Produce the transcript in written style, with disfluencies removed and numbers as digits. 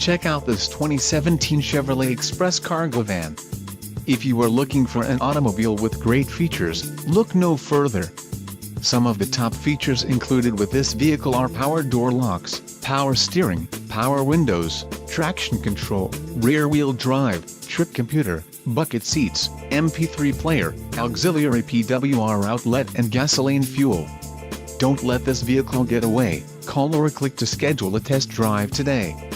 Check out this 2017 Chevrolet Express cargo van. If you are looking for an automobile with great features, look no further. Some of the top features included with this vehicle are power door locks, power steering, power windows, traction control, rear-wheel drive, trip computer, bucket seats, MP3 player, auxiliary PWR outlet and gasoline fuel. Don't let this vehicle get away. Call or click to schedule a test drive today.